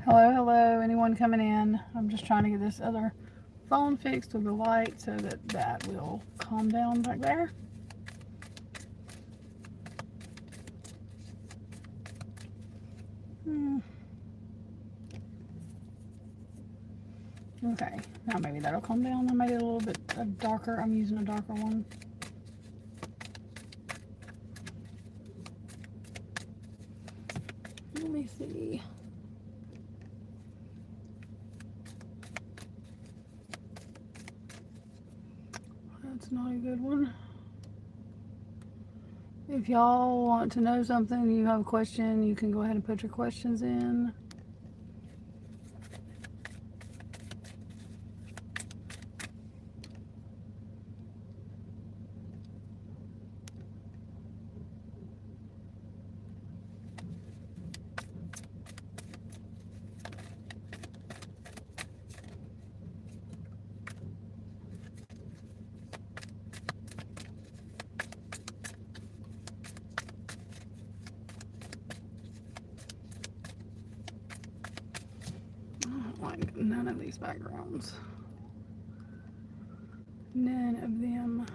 Hello, hello, anyone coming in? I'm just trying to get this other phone fixed with the light so that that will calm down back there. Okay, now maybe that'll calm down. I made it a little bit darker. I'm using a darker one. Let me see. That's not a good one. If y'all want to know something, you have a question, you can go ahead and put your questions in. Like none of these backgrounds. None of them.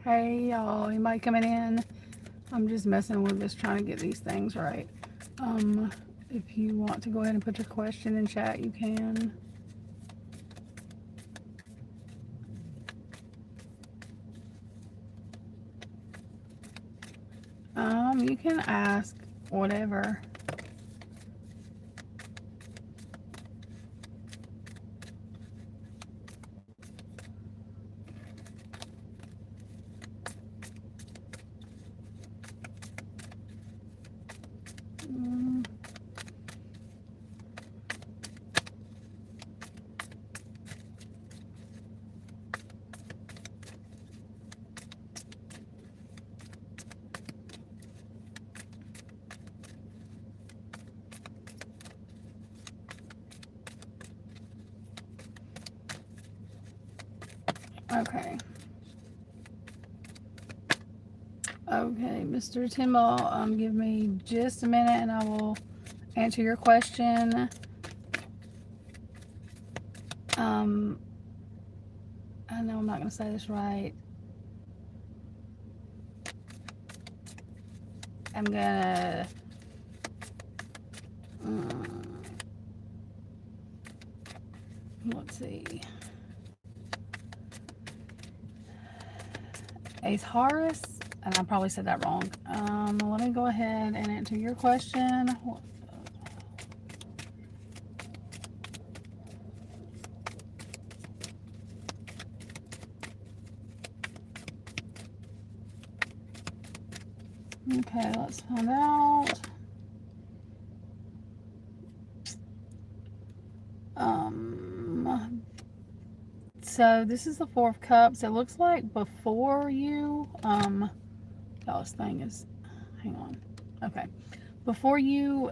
Hey y'all, anybody coming in? I'm just messing with this, trying to get these things right. If you want to go ahead and put your question in chat, you can. You can ask whatever. Okay. Okay, Mr. Timball, give me just a minute and I will answer your question. I know I'm not going to say this right. I'm gonna let's see. Horus, and I probably said that wrong. Let me go ahead and answer your question. Okay, let's find out. So this is the Four of Cups. It looks like before you, y'all, this thing is, hang on. Okay. Before you,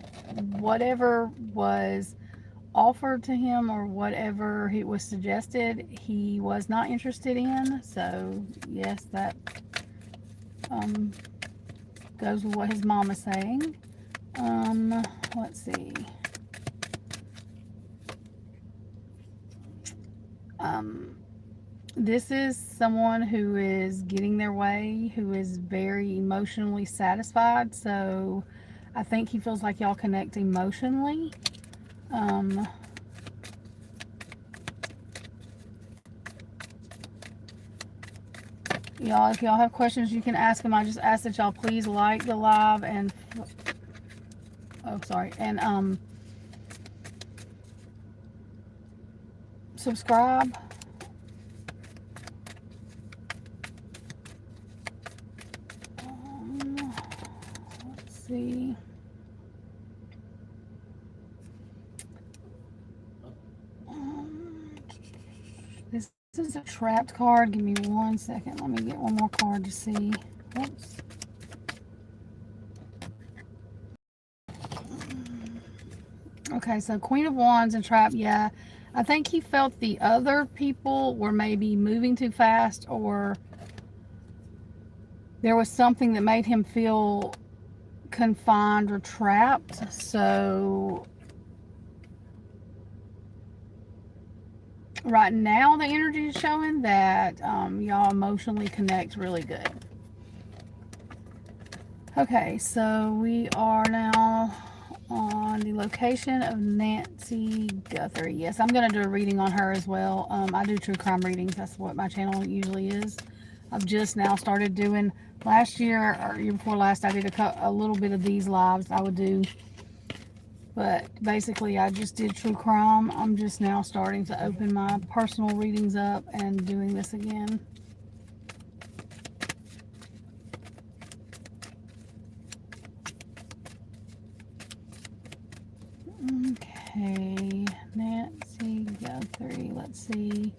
whatever was offered to him or whatever he was suggested, he was not interested in. So yes, that goes with what his mom is saying. Let's see. This is someone who is getting their way, who is very emotionally satisfied. So I think he feels like y'all connect emotionally. Y'all, if y'all have questions, you can ask him. I just ask that y'all please like the live and Oh, sorry. And subscribe. Let's see. This is a trapped card. Give me 1 second. Let me get one more card to see. Oops. Okay, so Queen of Wands and Trap, yeah. I think he felt the other people were maybe moving too fast, or there was something that made him feel confined or trapped. So right now the energy is showing that y'all emotionally connect really good. Okay, so we are now on the location of Nancy Guthrie. Yes, I'm going to do a reading on her as well. I do true crime readings. That's what my channel usually is. I've just now started doing, last year or year before last, I did a little bit of these lives I would do. But basically, I just did true crime. I'm just now starting to open my personal readings up and doing this again. Okay, Nancy Guthrie, let's see.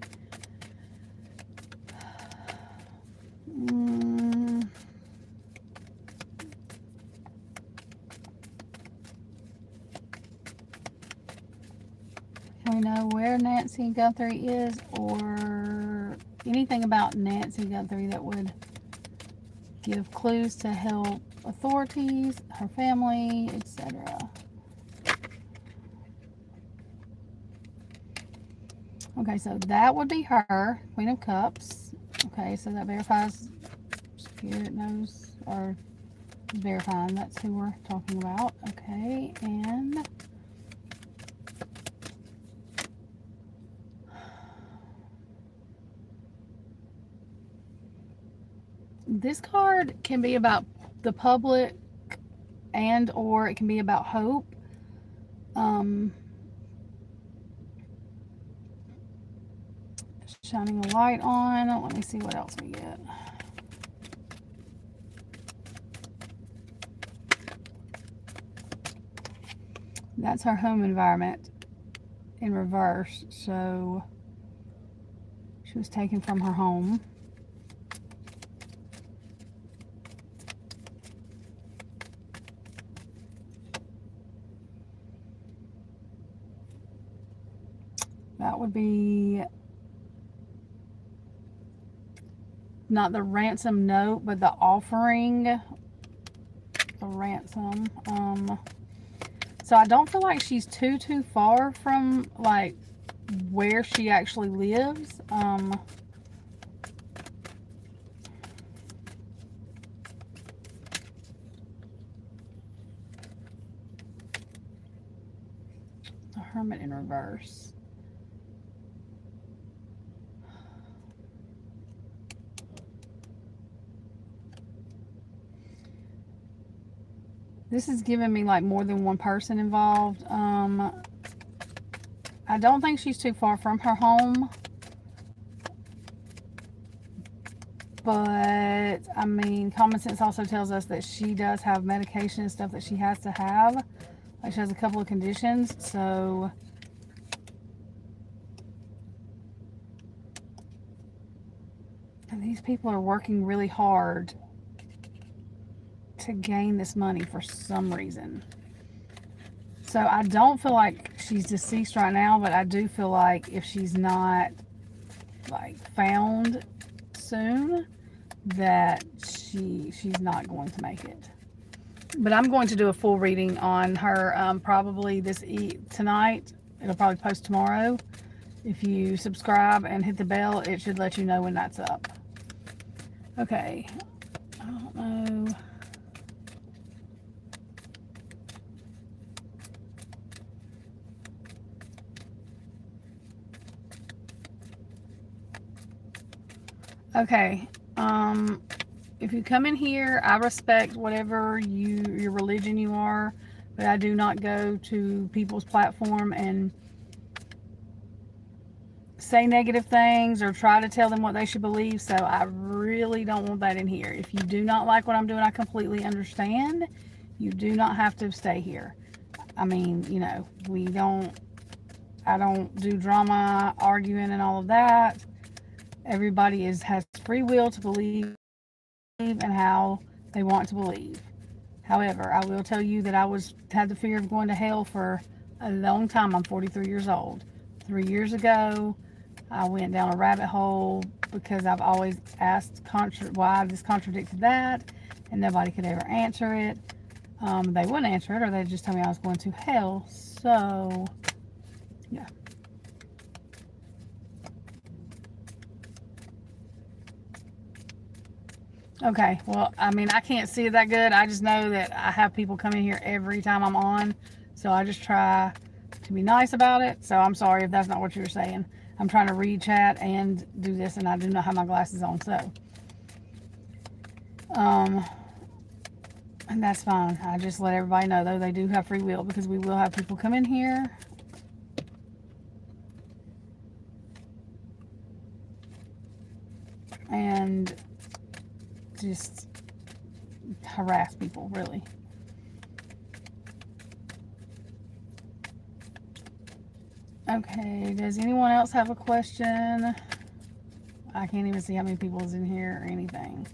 Can we know where Nancy Guthrie is, or anything about Nancy Guthrie that would give clues to help authorities, her family, etc.? Okay, so that would be her, Queen of Cups. Okay, so that verifies Spirit knows, or is verifying that's who we're talking about. Okay, and this card can be about the public, and or it can be about hope. Shining a light on. Let me see what else we get. That's her home environment in reverse. So she was taken from her home. That would be not the ransom note, but the offering. The ransom. So I don't feel like she's too far from like where she actually lives. The Hermit in reverse. This is giving me like more than one person involved. I don't think she's too far from her home. But, I mean, common sense also tells us that she does have medication and stuff that she has to have. Like, she has a couple of conditions, so... And these people are working really hard to gain this money for some reason. So I don't feel like she's deceased right now, but I do feel like if she's not like found soon, that she's not going to make it. But I'm going to do a full reading on her probably tonight. It'll probably post tomorrow. If you subscribe and hit the bell, it should let you know when that's up. Okay. I don't know. Okay, if you come in here, I respect whatever your religion you are, but I do not go to people's platform and say negative things or try to tell them what they should believe. So I really don't want that in here. If you do not like what I'm doing, I completely understand. You do not have to stay here. I mean, you know, I don't do drama, arguing, and all of that. Everybody has free will to believe and how they want to believe. However, I will tell you that had the fear of going to hell for a long time. I'm 43 years old. 3 years ago, I went down a rabbit hole because I've always asked why this contradicted that, and nobody could ever answer it. They wouldn't answer it, or they'd just tell me I was going to hell. So, yeah. Okay, well, I mean, I can't see it that good. I just know that I have people come in here every time I'm on, so I just try to be nice about it. So I'm sorry if that's not what you were saying. I'm trying to read chat and do this, and I do not have my glasses on, so. And that's fine. I just let everybody know, though, they do have free will, because we will have people come in here and just harass people, really. Okay, does anyone else have a question? I can't even see how many people is in here or anything.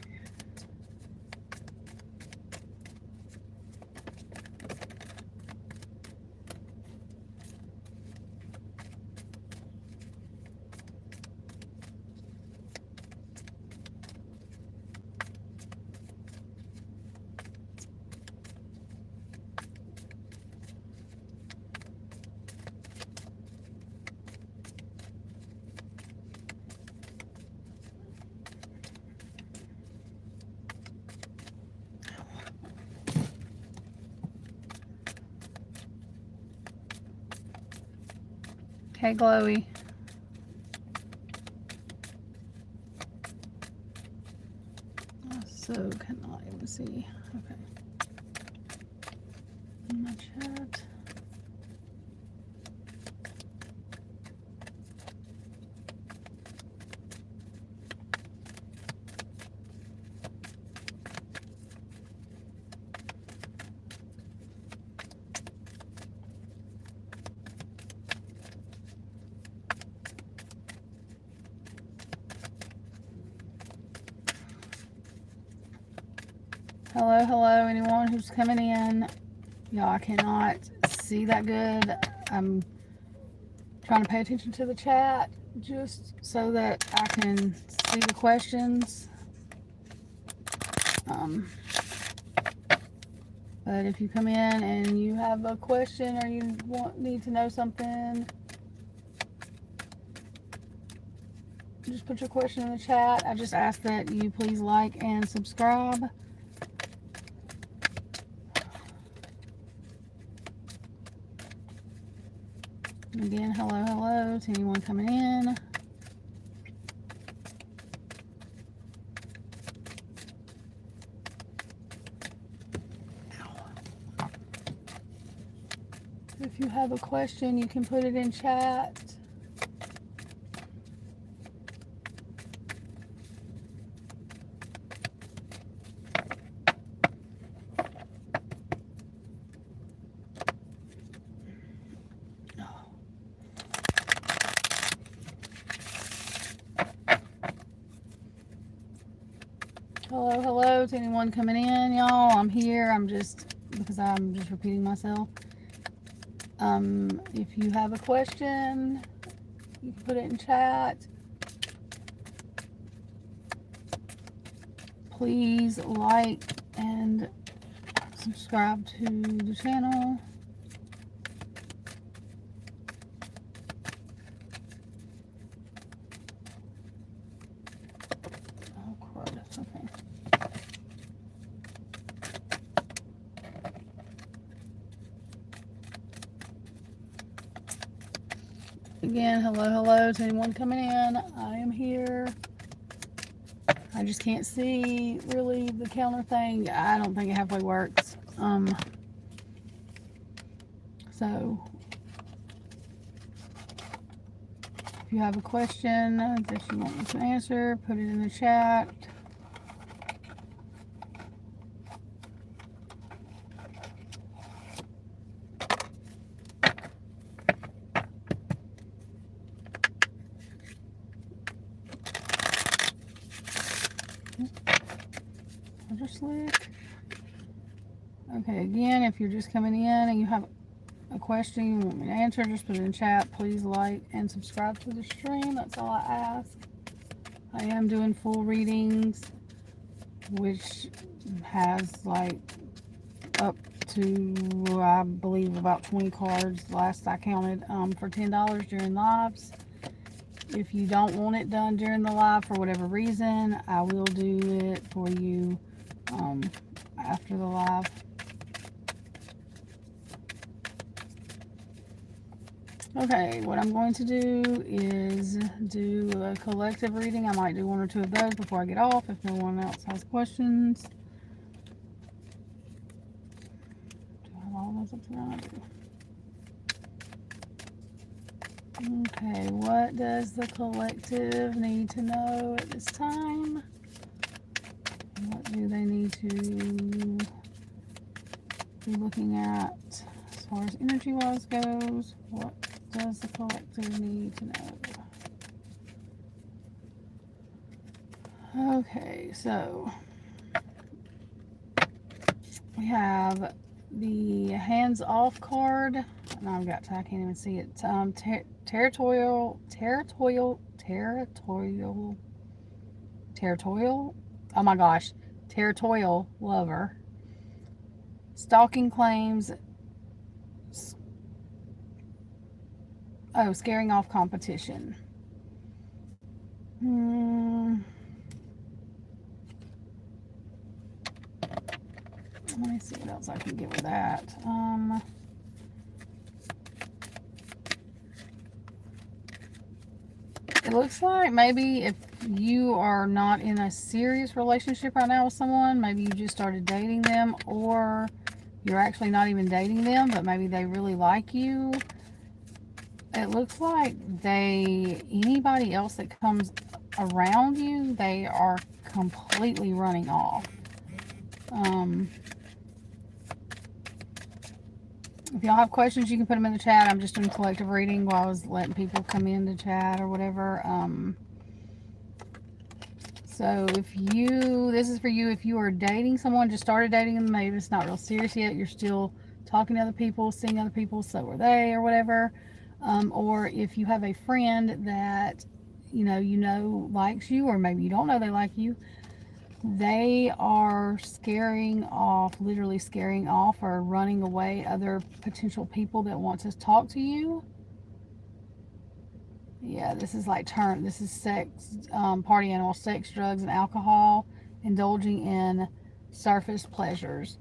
Hey, Glowy. So cannot even see. Okay. In my chat. Hello, hello, anyone who's coming in. Y'all, I cannot see that good. I'm trying to pay attention to the chat just so that I can see the questions. But if you come in and you have a question or you need to know something, just put your question in the chat. I just ask that you please like and subscribe. Again, hello, hello to anyone coming in. If you have a question, you can put it in chat. Hello, hello to anyone coming in, y'all. I'm here. Because I'm just repeating myself. If you have a question, you can put it in chat. Please like and subscribe to the channel. Oh, crud. Okay. Again, hello, hello to anyone coming in. I am here. I just can't see really the counter thing. I don't think it halfway works. So if you have a question that you want me to answer, put it in the chat. Slick. Okay, again, if you're just coming in and you have a question you want me to answer, just put it in chat. Please like and subscribe to the stream. That's all I ask. I am doing full readings, which has like up to, I believe, about 20 cards last I counted, for $10 during lives. If you don't want it done during the live for whatever reason, I will do it for you after the live. Okay, what I'm going to do is do a collective reading. I might do one or two of those before I get off if no one else has questions. Do I have all those up there? I do. Okay, what does the collective need to know at this time? What do they need to be looking at as far as energy-wise goes? What does the collective need to know? Okay, so we have the hands-off card. No, I can't even see it. Territorial. Oh my gosh, territorial lover. Stalking claims. Oh, scaring off competition. Let me see what else I can get with that. It looks like maybe if you are not in a serious relationship right now with someone, maybe you just started dating them, or you're actually not even dating them, but maybe they really like you. It looks like anybody else that comes around you, they are completely running off. If y'all have questions, you can put them in the chat. I'm just doing collective reading while I was letting people come in to chat or whatever. So this is for you if you are dating someone, just started dating them, maybe it's not real serious yet, you're still talking to other people, seeing other people, so are they, or whatever. Or if you have a friend that you know likes you, or maybe you don't know they like you, they are literally scaring off or running away other potential people that want to talk to you. Yeah, this is like this is sex, party animal, sex, drugs, and alcohol, indulging in surface pleasures.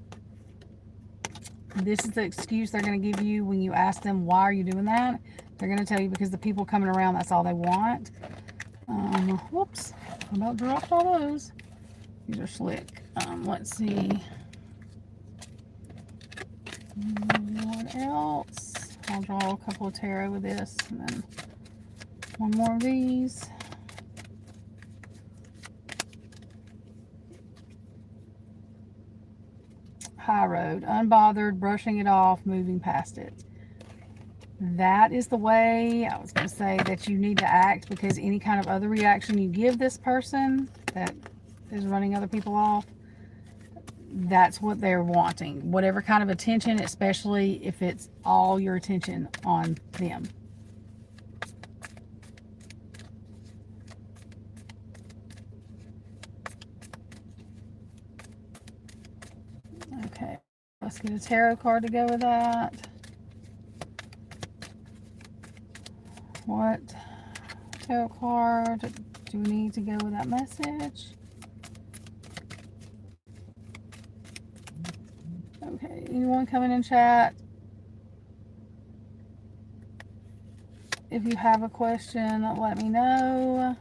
This is the excuse they're going to give you when you ask them, why are you doing that? They're going to tell you because the people coming around, that's all they want. Whoops, I about dropped all those. These are slick. Let's see. What else? I'll draw a couple of tarot with this, and then one more of these. High road, unbothered, brushing it off, moving past it. That is the way, I was going to say, that you need to act, because any kind of other reaction you give this person that is running other people off, that's what they're wanting. Whatever kind of attention, especially if it's all your attention on them. Okay, let's get a tarot card to go with that. What tarot card do we need to go with that message? Okay, anyone coming in chat? If you have a question, let me know.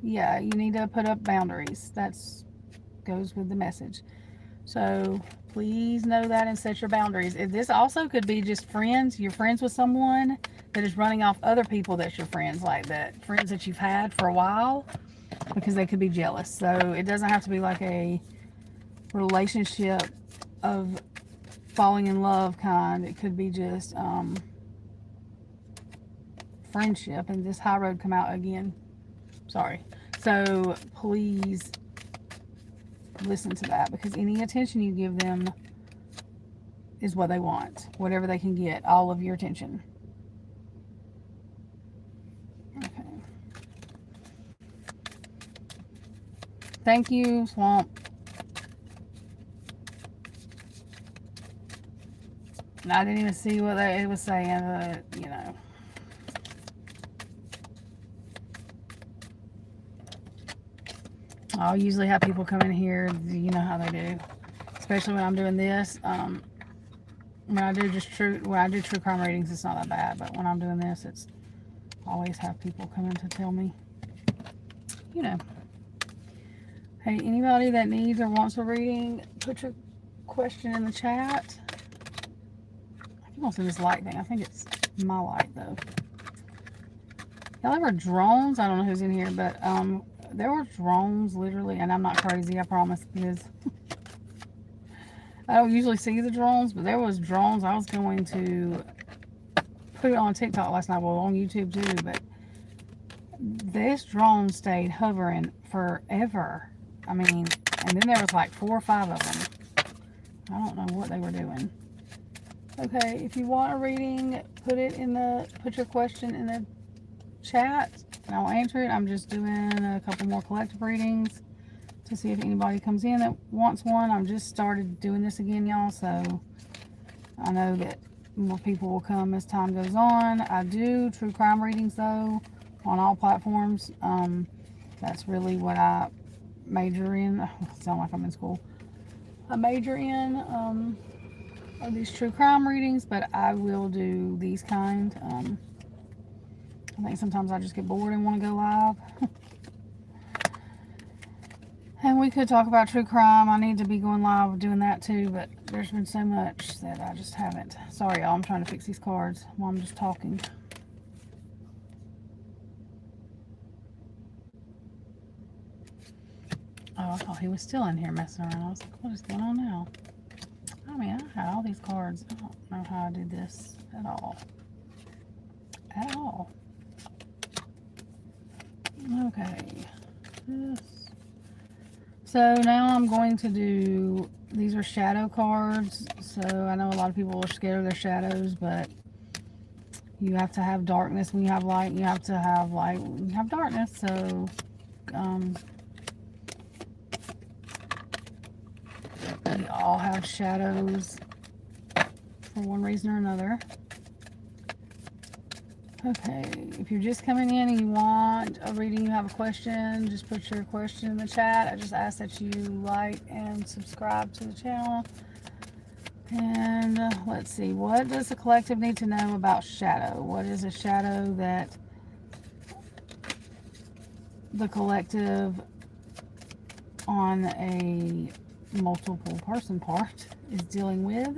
Yeah, you need to put up boundaries. That goes with the message. So Please know that and set your boundaries. This also could be just friends. You're friends with someone that is running off other people that's your friends, like that friends that you've had for a while, because they could be jealous. So it doesn't have to be like a relationship of falling in love kind. It could be just friendship. And this high road come out again. Sorry. So please listen to that, because any attention you give them is what they want. Whatever they can get, all of your attention. Okay. Thank you, Swamp. I didn't even see what it was saying, but, you know. I'll usually have people come in here, you know how they do. Especially when I'm doing this. When I do true crime readings, it's not that bad. But when I'm doing this, it's always have people come in to tell me, you know. Hey, anybody that needs or wants a reading, put your question in the chat. I keep on saying this light thing. I think it's my light, though. Y'all ever drones? I don't know who's in here, but there were drones, literally, and I'm not crazy, I promise, because I don't usually see the drones, but there was drones. I was going to put it on TikTok last night, well, on YouTube too, but this drone stayed hovering forever. I mean, and then there was like 4 or 5 of them. I don't know what they were doing. Okay, if you want a reading, put your question in the chat, and I'll answer it. I'm just doing a couple more collective readings to see if anybody comes in that wants one. I've just started doing this again, y'all, so I know that more people will come as time goes on. I do true crime readings, though, on all platforms. That's really what I major in. I sound like I'm in school. I major in are these true crime readings, but I will do these kind. I think sometimes I just get bored and want to go live. And we could talk about true crime. I need to be going live doing that too, but there's been so much that I just haven't. Sorry, y'all. I'm trying to fix these cards while I'm just talking. Oh, I thought he was still in here messing around. I was like, what is going on now? I mean, I had all these cards. I don't know how I did this at all. At all. Okay. So now I'm going to do, these are shadow cards. So I know a lot of people are scared of their shadows, but you have to have darkness when you have light. You have to have light when you have darkness. So, we all have shadows for one reason or another. Okay, if you're just coming in and you want a reading, you have a question, just put your question in the chat. I just ask that you like and subscribe to the channel. And let's see, what does the collective need to know about shadow? What is a shadow that the collective on a multiple person part is dealing with?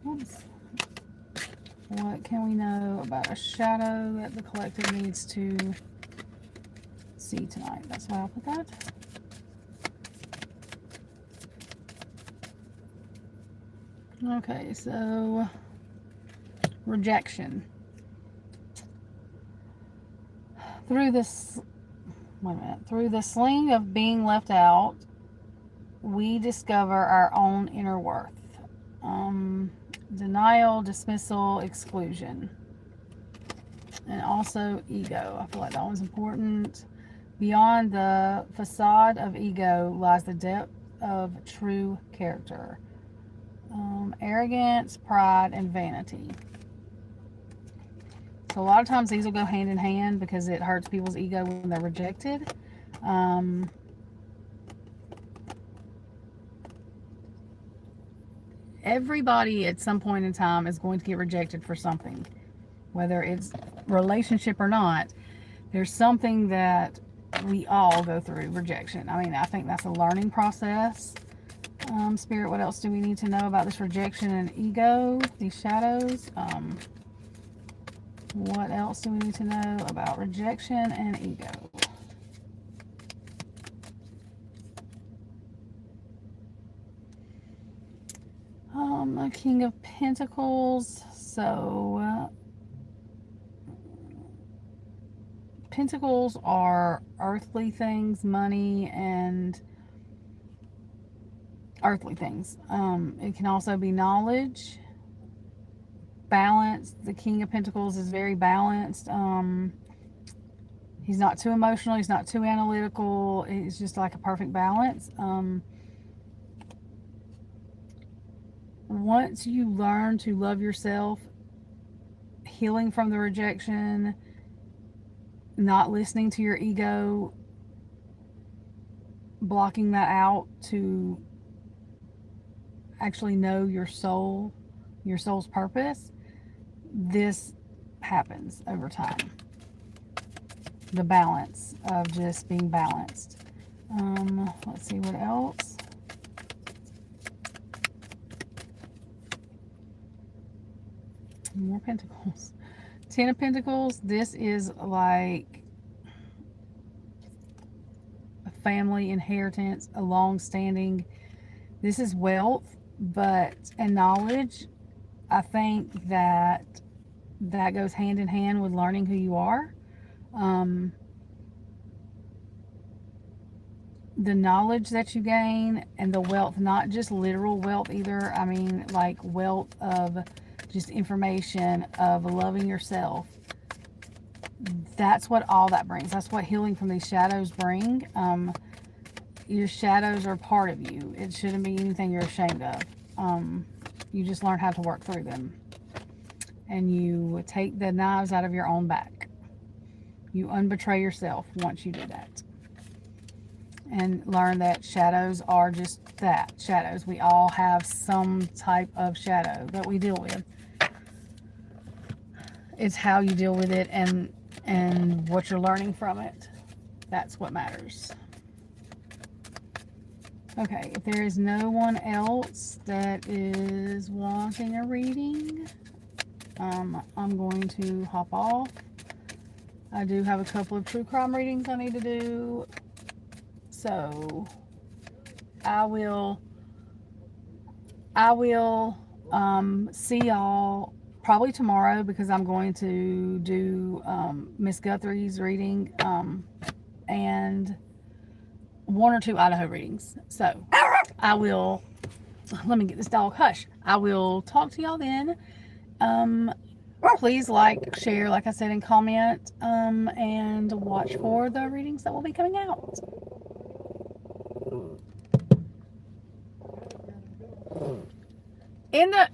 Oops. What can we know about a shadow that the collective needs to see tonight? That's why I'll put that. Okay, so rejection. Through the sling of being left out, we discover our own inner worth. Denial, dismissal, exclusion. And also ego. I feel like that one's important. Beyond the facade of ego lies the depth of true character. Arrogance, pride, and vanity. So a lot of times these will go hand in hand because it hurts people's ego when they're rejected. Everybody at some point in time is going to get rejected for something, whether it's relationship or not. There's something that we all go through, rejection. I mean, I think that's a learning process. Spirit, what else do we need to know about this rejection and ego, these shadows? What else do we need to know about rejection and ego? A King of Pentacles. So, Pentacles are earthly things, money, and earthly things. It can also be knowledge, balance. The King of Pentacles is very balanced. He's not too emotional. He's not too analytical. It's just like a perfect balance. Once you learn to love yourself, healing from the rejection, not listening to your ego, blocking that out to actually know your soul, your soul's purpose, this happens over time. The balance of just being balanced. Let's see what else. More Pentacles. Ten of Pentacles. This is like a family inheritance, a long-standing. This is wealth, and knowledge. I think that goes hand in hand with learning who you are. The knowledge that you gain and the wealth, not just literal wealth either. I mean, like wealth of just information, of loving yourself. That's what all that brings. That's what healing from these shadows bring. Your shadows are part of you. It shouldn't be anything you're ashamed of. You just learn how to work through them. And you take the knives out of your own back. You unbetray yourself once you do that. And learn that shadows are just that, shadows. We all have some type of shadow that we deal with. It's how you deal with it and what you're learning from it. That's what matters. Okay, if there is no one else that is wanting a reading, I'm going to hop off. I do have a couple of true crime readings I need to do. So I will see y'all probably tomorrow, because I'm going to do Miss Guthrie's reading and one or two Idaho readings. So I will, let me get this dog, hush. I will talk to y'all then. Please like, share, like I said, and comment, and watch for the readings that will be coming out. In the